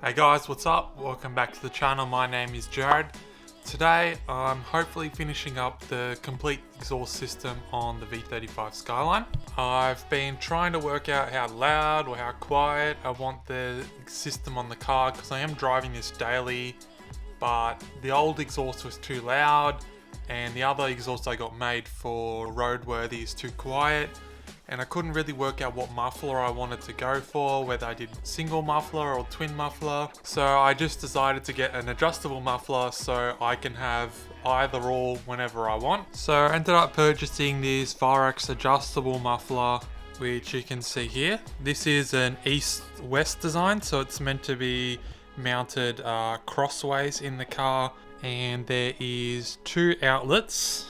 Hey guys, what's up? Welcome back to the channel. My name is Jared. Today I'm hopefully finishing up the complete exhaust system on the V35 Skyline. I've been trying to work out how loud or how quiet I want the system on the car because I am driving this daily, but the old exhaust was too loud and the other exhaust I got made for roadworthy is too quiet. And I couldn't really work out what muffler I wanted to go for, whether I did single muffler or twin muffler. So I just decided to get an adjustable muffler so I can have either or whenever I want. So I ended up purchasing this Varex adjustable muffler, which you can see here. This is an east-west design, so it's meant to be mounted crossways in the car. And there is two outlets.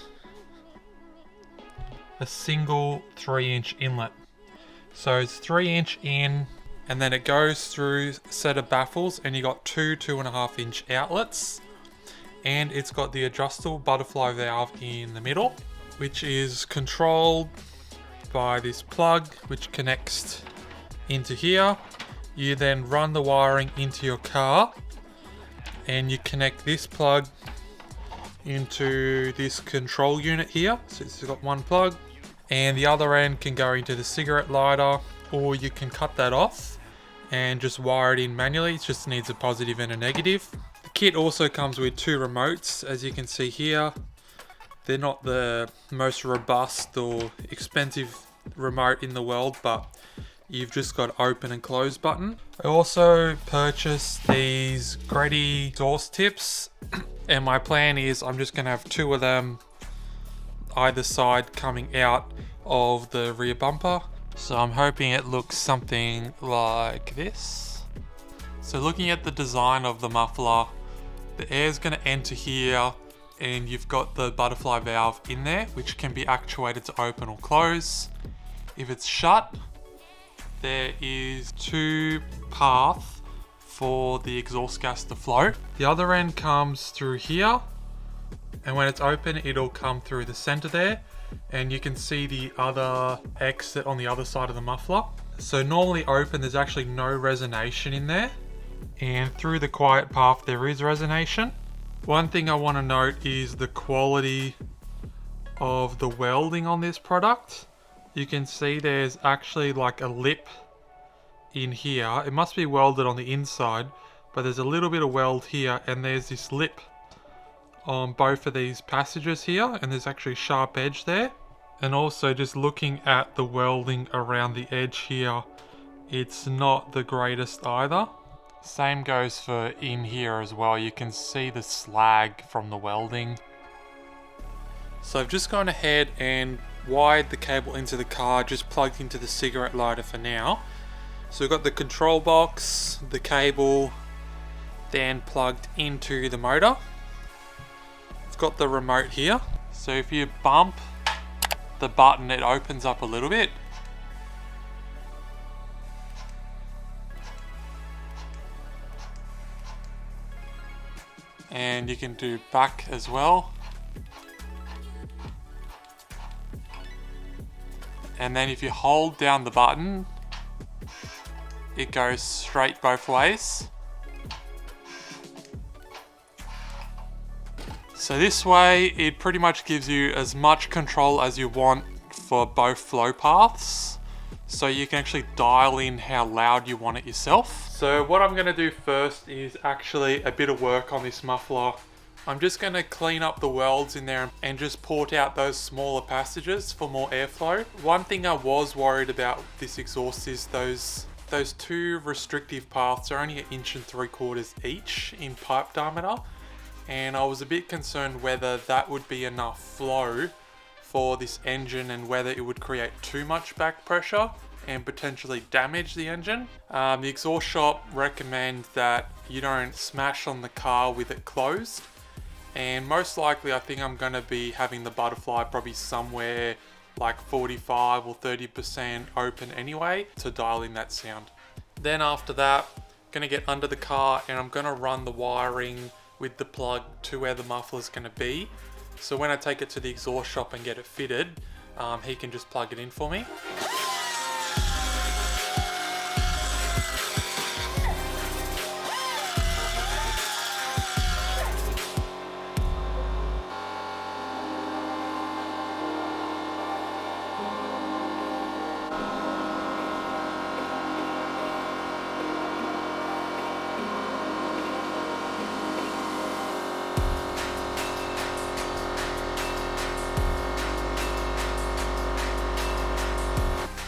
A single 3-inch inlet. So it's 3-inch in, and then it goes through a set of baffles, and you got two 2.5-inch outlets, and it's got the adjustable butterfly valve in the middle, which is controlled by this plug which connects into here. You then run the wiring into your car, and you connect this plug into this control unit here. So it's got one plug, and the other end can go into the cigarette lighter, or you can cut that off and just wire it in manually. It just needs a positive and a negative. The kit also comes with two remotes, as you can see here. They're not the most robust or expensive remote in the world, but you've just got open and close button. I also purchased these Grady exhaust tips, and my plan is I'm just gonna have two of them either side coming out of the rear bumper. So I'm hoping it looks something like this. So looking at the design of the muffler, the air is going to enter here, and you've got the butterfly valve in there, which can be actuated to open or close. If it's shut, there is two paths for the exhaust gas to flow. The other end comes through here, and when it's open, it'll come through the center there, and you can see the other exit on the other side of the muffler. So normally open, there's actually no resonation in there, and through the quiet path there is resonation. One thing I want to note is the quality of the welding on this product. You can see there's actually like a lip in here. It must be welded on the inside, but there's a little bit of weld here, and there's this lip on both of these passages here, and there's actually a sharp edge there. And also just looking at the welding around the edge here, it's not the greatest either. Same goes for in here as well. You can see the slag from the welding. So I've just gone ahead and wired the cable into the car, just plugged into the cigarette lighter for now. So we've got the control box, the cable, then plugged into the motor. Got the remote here, so if you bump the button, it opens up a little bit. And you can do back as well. And then if you hold down the button, it goes straight both ways. So this way, it pretty much gives you as much control as you want for both flow paths. So you can actually dial in how loud you want it yourself. So what I'm gonna do first is actually a bit of work on this muffler. I'm just gonna clean up the welds in there and just port out those smaller passages for more airflow. One thing I was worried about with this exhaust is those two restrictive paths are only 1.75 inches each in pipe diameter. And I was a bit concerned whether that would be enough flow for this engine and whether it would create too much back pressure and potentially damage the engine. The exhaust shop recommend that you don't smash on the car with it closed, and most likely I think I'm going to be having the butterfly probably somewhere like 45 or 30% open anyway to dial in that sound. Then after that, I'm going to get under the car and I'm going to run the wiring with the plug to where the muffler is going to be. So when I take it to the exhaust shop and get it fitted, he can just plug it in for me.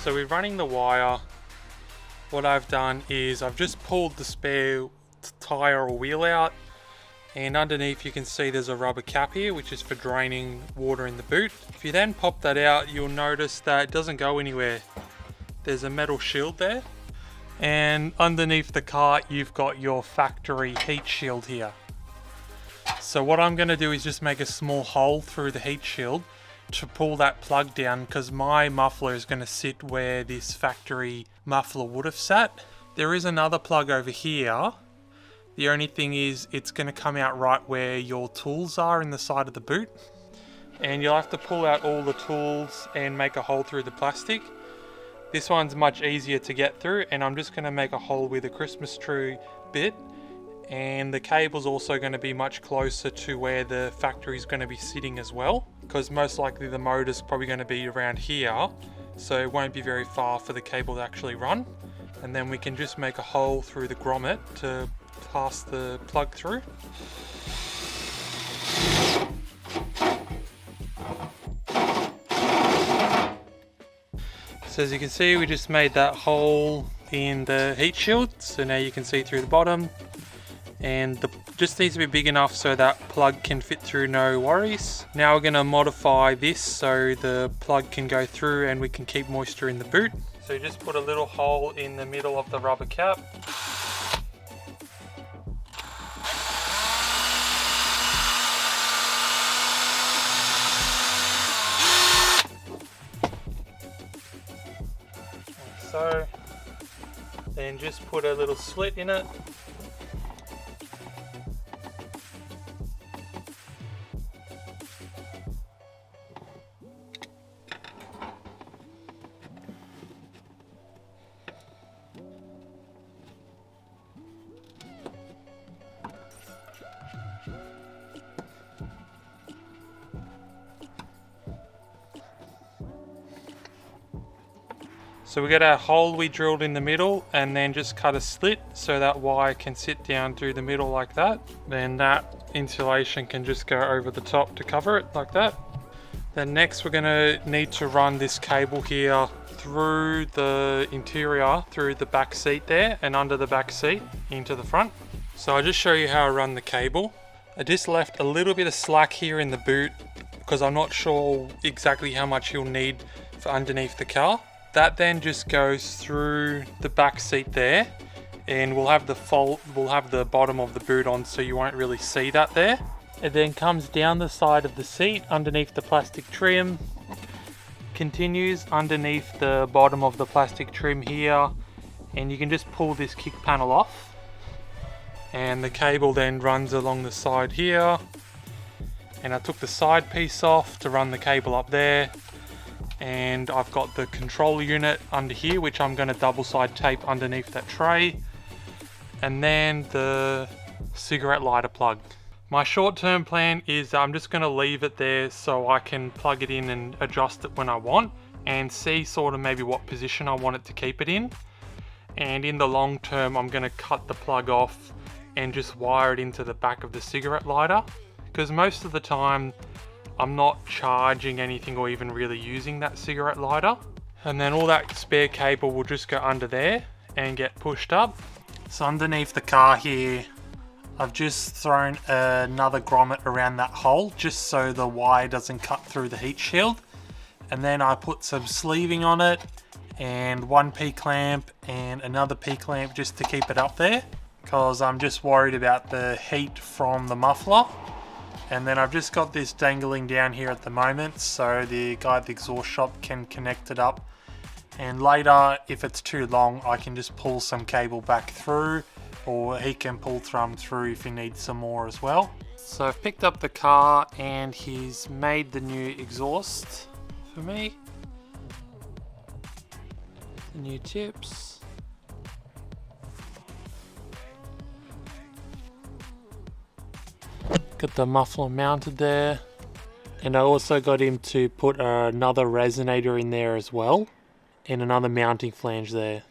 So we're running the wire. What I've done is I've just pulled the spare tyre or wheel out, and underneath you can see there's a rubber cap here which is for draining water in the boot. If you then pop that out, you'll notice that it doesn't go anywhere. There's a metal shield there, and underneath the car you've got your factory heat shield here. So what I'm going to do is just make a small hole through the heat shield to pull that plug down, because my muffler is going to sit where this factory muffler would have sat. There is another plug over here. The only thing is it's going to come out right where your tools are in the side of the boot, and you'll have to pull out all the tools and make a hole through the plastic. This one's much easier to get through, and I'm just going to make a hole with a Christmas tree bit, and the cable's also going to be much closer to where the factory is going to be sitting as well, because most likely the motor's probably going to be around here, so it won't be very far for the cable to actually run. And then we can just make a hole through the grommet to pass the plug through. So as you can see, we just made that hole in the heat shield, so now you can see through the bottom, and the just needs to be big enough so that plug can fit through, no worries. Now we're going to modify this so the plug can go through and we can keep moisture in the boot. So you just put a little hole in the middle of the rubber cap. Like so. Then just put a little slit in it. So we get our hole we drilled in the middle, and then just cut a slit so that wire can sit down through the middle like that. Then that insulation can just go over the top to cover it like that. Then next we're going to need to run this cable here through the interior, through the back seat there, and under the back seat into the front. So I'll just show you how I run the cable. I just left a little bit of slack here in the boot because I'm not sure exactly how much you'll need for underneath the car. That then just goes through the back seat there, and we'll have the bottom of the boot on, so you won't really see that there. It then comes down the side of the seat underneath the plastic trim, continues underneath the bottom of the plastic trim here, and you can just pull this kick panel off, and the cable then runs along the side here. And I took the side piece off to run the cable up there. And I've got the control unit under here, which I'm going to double side tape underneath that tray, and then the cigarette lighter plug. My short-term plan is I'm just going to leave it there so I can plug it in and adjust it when I want, and see sort of maybe what position I want it to keep it in. And in the long term, I'm going to cut the plug off and just wire it into the back of the cigarette lighter, because most of the time I'm not charging anything or even really using that cigarette lighter. And then all that spare cable will just go under there and get pushed up. So underneath the car here, I've just thrown another grommet around that hole just so the wire doesn't cut through the heat shield. And then I put some sleeving on it, and one P-clamp and another P-clamp just to keep it up there, because I'm just worried about the heat from the muffler. And then I've just got this dangling down here at the moment, so the guy at the exhaust shop can connect it up, and later if it's too long I can just pull some cable back through, or he can pull some through if he needs some more as well. So I've picked up the car and he's made the new exhaust for me, the new tips. Got the muffler mounted there, and I also got him to put another resonator in there as well, and another mounting flange there.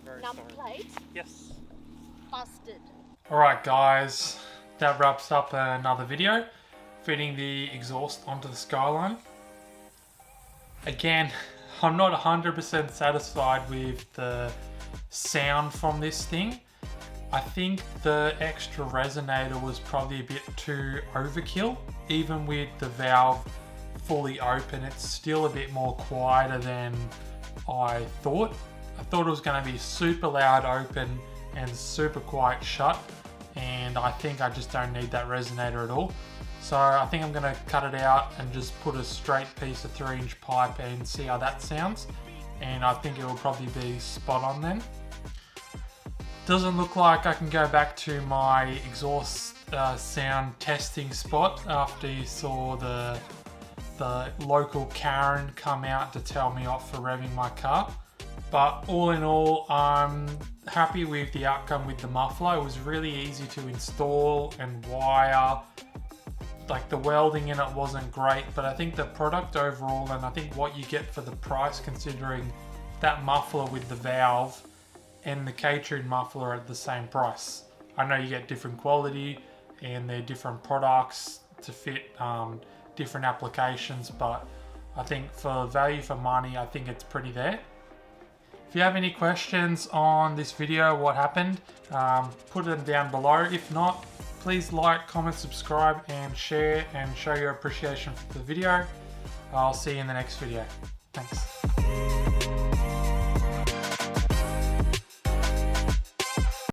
Very Number sorry. plate? Yes. Busted. Alright guys, that wraps up another video fitting the exhaust onto the Skyline. Again, I'm not 100% satisfied with the sound from this thing. I think the extra resonator was probably a bit too overkill. Even with the valve fully open, it's still a bit more quieter than I thought. I thought it was going to be super loud open and super quiet shut, and I think I just don't need that resonator at all. So I think I'm going to cut it out and just put a straight piece of 3-inch pipe and see how that sounds, and I think it will probably be spot on then. Doesn't look like I can go back to my exhaust sound testing spot after you saw the local Karen come out to tell me off for revving my car. But all in all, I'm happy with the outcome with the muffler. It was really easy to install and wire. Like, the welding in it wasn't great, but I think the product overall, and I think what you get for the price, considering that muffler with the valve and the K-tune muffler are at the same price. I know you get different quality and they're different products to fit different applications, but I think for value for money, I think it's pretty there. If you have any questions on this video, what happened, put them down below. If not, please like, comment, subscribe, and share, and show your appreciation for the video. I'll see you in the next video. Thanks.